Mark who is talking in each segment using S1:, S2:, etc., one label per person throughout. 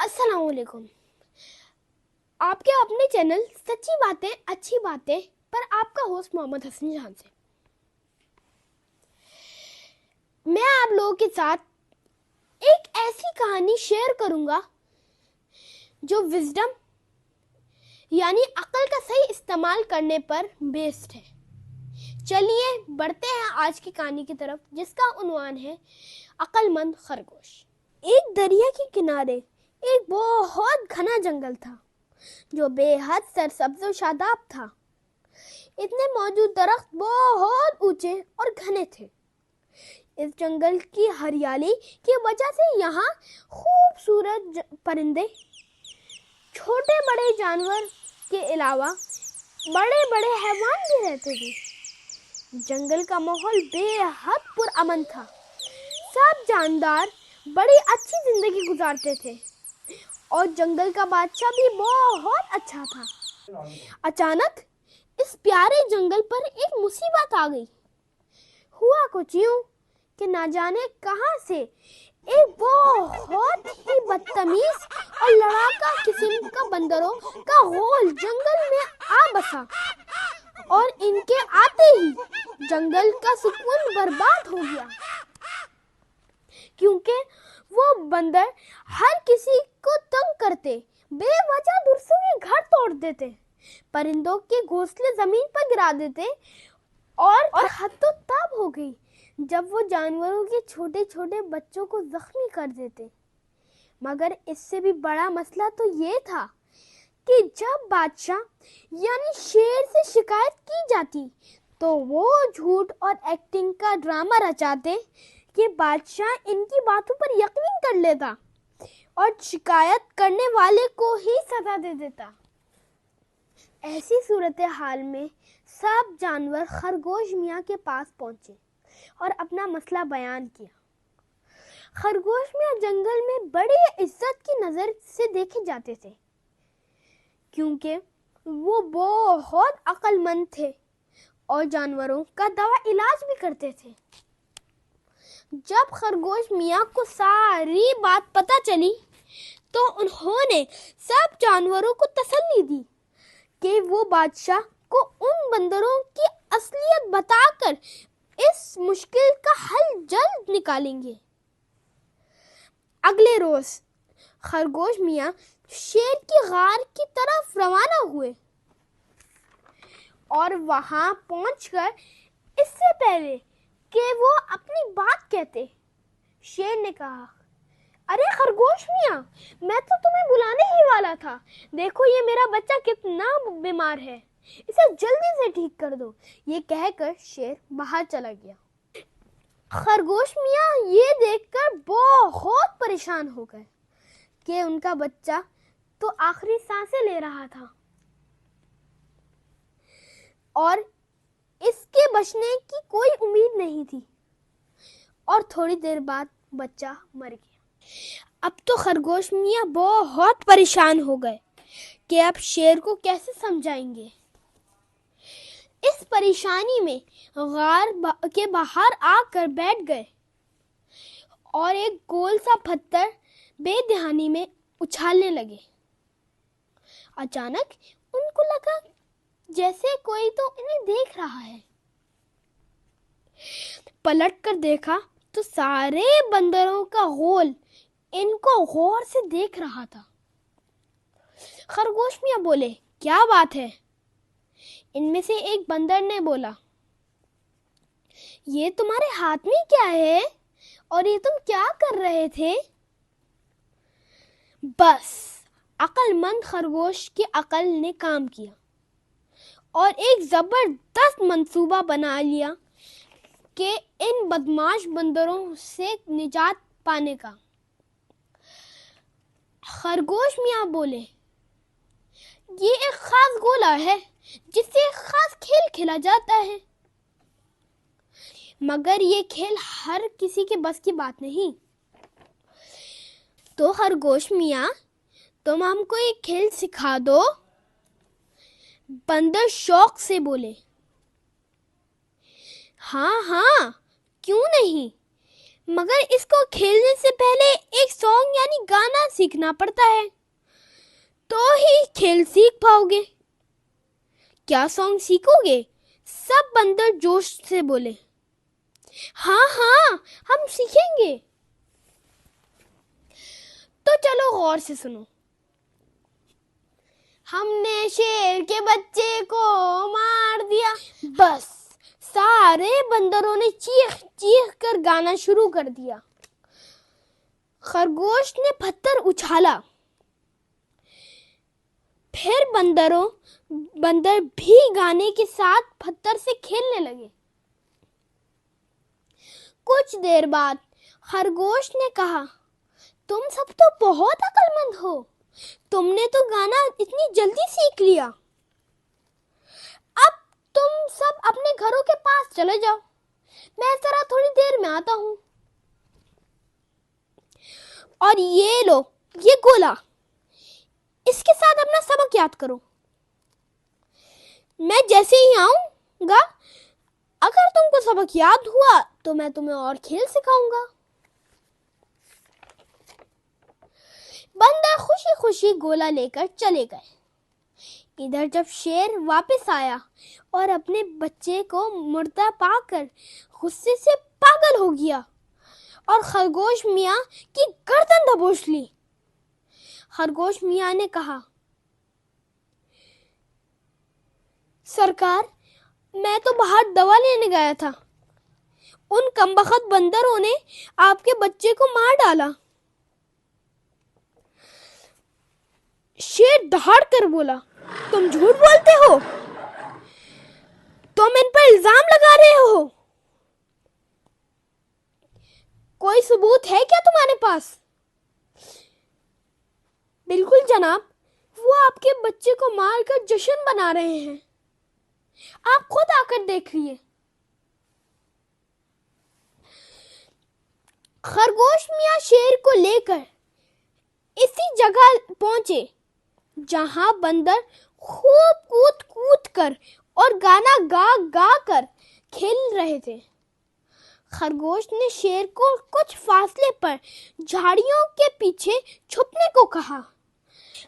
S1: अस्सलाम वालेकुम। आपके अपने चैनल सच्ची बातें अच्छी बातें पर आपका होस्ट मोहम्मद हसन जान से मैं आप लोगों के साथ एक ऐसी कहानी शेयर करूंगा जो विजडम यानी अक्ल का सही इस्तेमाल करने पर बेस्ड है। चलिए बढ़ते हैं आज की कहानी की तरफ, जिसका उन्वान है अक्लमंद खरगोश। एक दरिया के किनारे एक बहुत घना जंगल था जो बेहद सरसब्ज और शादाब था। इतने मौजूद दरख्त बहुत ऊंचे और घने थे। इस जंगल की हरियाली की वजह से यहाँ खूबसूरत परिंदे, छोटे बड़े जानवर के अलावा बड़े बड़े हैवान भी रहते थे। जंगल का माहौल बेहद पुरअमन था। सब जानदार बड़ी अच्छी जिंदगी गुजारते थे और जंगल का बादशाह भी बहुत अच्छा था। अचानक इस प्यारे जंगल पर एक मुसीबत आ गई। हुआ कुछ यूं कि ना जाने कहां से एक बहुत ही बदतमीज और लड़ाका किस्म का बंदरों का गोल जंगल में आ बसा और इनके आते ही जंगल का सुकून बर्बाद हो गया, क्योंकि वो बंदर हर किसी को तंग करते, बेवजह दूसरों के घर तोड़ देते, परिंदों के घोंसले जमीन पर गिरा देते और हद तो तब हो गई जब वो जानवरों के छोटे छोटे बच्चों को जख्मी कर देते। मगर इससे भी बड़ा मसला तो ये था कि जब बादशाह यानी शेर से शिकायत की जाती तो वो झूठ और एक्टिंग का ड्रामा रचाते कि बादशाह इनकी बातों पर यकीन कर लेता और शिकायत करने वाले को ही सजा दे देता। ऐसी सूरत हाल में सब जानवर खरगोश मियाँ के पास पहुंचे और अपना मसला बयान किया। खरगोश मियाँ जंगल में बड़ी इज्जत की नजर से देखे जाते थे, क्योंकि वो बहुत अक्लमंद थे और जानवरों का दवा इलाज भी करते थे। जब खरगोश मियाँ को सारी बात पता चली तो उन्होंने सब जानवरों को तसल्ली दी कि वो बादशाह को उन बंदरों की असलियत बताकर इस मुश्किल का हल जल्द निकालेंगे। अगले रोज खरगोश मियाँ शेर की गार की तरफ रवाना हुए और वहां पहुंचकर इससे पहले कि वो अपनी बात कहते, शेर ने कहा, अरे खरगोश मियाँ, मैं तो तुम्हें बुलाने ही वाला था। देखो ये मेरा बच्चा कितना बीमार है, इसे जल्दी से ठीक कर दो। ये कहकर शेर बाहर चला गया। खरगोश मियाँ ये देखकर बहुत परेशान हो गए कि उनका बच्चा तो आखिरी सांसें ले रहा था और इसके बचने की कोई उम्मीद नहीं थी। और थोड़ी देर बाद बच्चा मर गया। अब तो खरगोश मियाँ बहुत परेशान हो गए कि अब शेर को कैसे समझाएंगे। इस परेशानी में गार के बाहर आकर बैठ गए और एक गोल सा पत्थर बेध्यानी में उछालने लगे। अचानक उनको लगा जैसे कोई तो इन्हें देख रहा है। पलट कर देखा तो सारे बंदरों का गोल इनको गौर से देख रहा था। खरगोश मियाँ बोले, क्या बात है? इनमें से एक बंदर ने बोला, ये तुम्हारे हाथ में क्या है और ये तुम क्या कर रहे थे? बस अक्लमंद खरगोश की अकल ने काम किया और एक जबरदस्त मंसूबा बना लिया कि इन बदमाश बंदरों से निजात पाने का। खरगोश मियाँ बोले, ये एक खास गोला है जिससे एक खास खेल खेला जाता है, मगर ये खेल हर किसी के बस की बात नहीं। तो खरगोश मियाँ, तुम हमको ये खेल सिखा दो। बंदर शौक से बोले, हाँ हाँ क्यों नहीं, मगर इसको खेलने से पहले एक सॉन्ग यानी गाना सीखना पड़ता है, तो ही खेल सीख पाओगे। क्या सॉन्ग सीखोगे? सब बंदर जोश से बोले। हाँ हाँ, हम सीखेंगे। तो चलो गौर से सुनो। हमने शेर के बच्चे को मार दिया। बस सारे बंदरों ने चीख चीख कर गाना शुरू कर दिया। खरगोश ने पत्थर उछाला। फिर बंदर भी गाने के साथ पत्थर से खेलने लगे। कुछ देर बाद खरगोश ने कहा, तुम सब तो बहुत अक्लमंद हो, तुमने तो गाना इतनी जल्दी सीख लिया। अब तुम सब अपने घरों के पास चले जाओ, मैं जरा थोड़ी देर में आता हूं। और ये लो, ये गोला, इसके साथ अपना सबक याद करो। मैं जैसे ही आऊंगा, अगर तुमको सबक याद हुआ तो मैं तुम्हें और खेल सिखाऊंगा। बंदर खुशी खुशी गोला लेकर चले गए। इधर जब शेर वापस आया और अपने बच्चे को मुर्दा पाकर गुस्से से पागल हो गया और खरगोश मियां की गर्दन दबोच ली। खरगोश मियां ने कहा, सरकार, मैं तो बाहर दवा लेने गया था, उन कमबख्त बंदरों ने आपके बच्चे को मार डाला। शेर दहाड़ कर बोला, तुम झूठ बोलते हो, तुम इन पर इल्जाम लगा रहे हो, कोई सबूत है क्या तुम्हारे पास? बिल्कुल जनाब, वो आपके बच्चे को मारकर जश्न बना रहे हैं, आप खुद आकर देखिए। खरगोश मियां शेर को लेकर इसी जगह पहुंचे जहां बंदर खूब कूद कूद कर और गाना गा गा कर खेल रहे थे। खरगोश ने शेर को कुछ फासले पर झाड़ियों के पीछे छुपने को कहा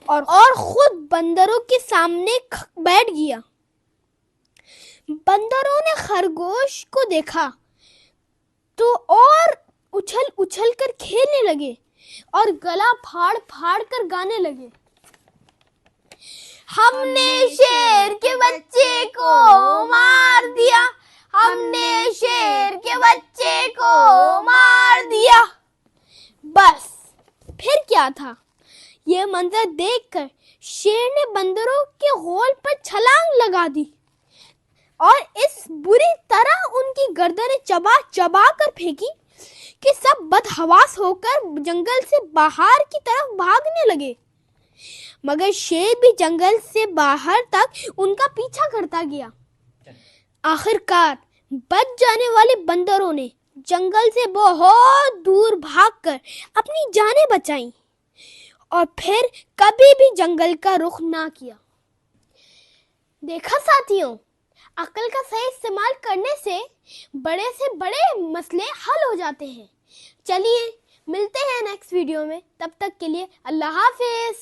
S1: और खुद बंदरों के सामने बैठ गया। बंदरों ने खरगोश को देखा तो और उछल उछल कर खेलने लगे और गला फाड़ फाड़ कर गाने लगे। हमने शेर के बच्चे को मार दिया, हमने शेर के बच्चे को मार दिया। बस फिर क्या था, यह मंजर देखकर शेर ने बंदरों के गोल पर छलांग लगा दी और इस बुरी तरह उनकी गर्दनें चबा चबा कर फेंकी कि सब बदहवास होकर जंगल से बाहर की तरफ भागने लगे। मगर शेर भी जंगल से बाहर तक उनका पीछा करता गया। आखिरकार बच जाने वाले बंदरों ने जंगल से बहुत दूर भागकर अपनी जानें बचाईं और फिर कभी भी जंगल का रुख ना किया। देखा साथियों, अक्ल का सही इस्तेमाल करने से बड़े मसले हल हो जाते हैं। चलिए मिलते हैं नेक्स्ट वीडियो में, तब तक के लिए अल्लाह हाफिज।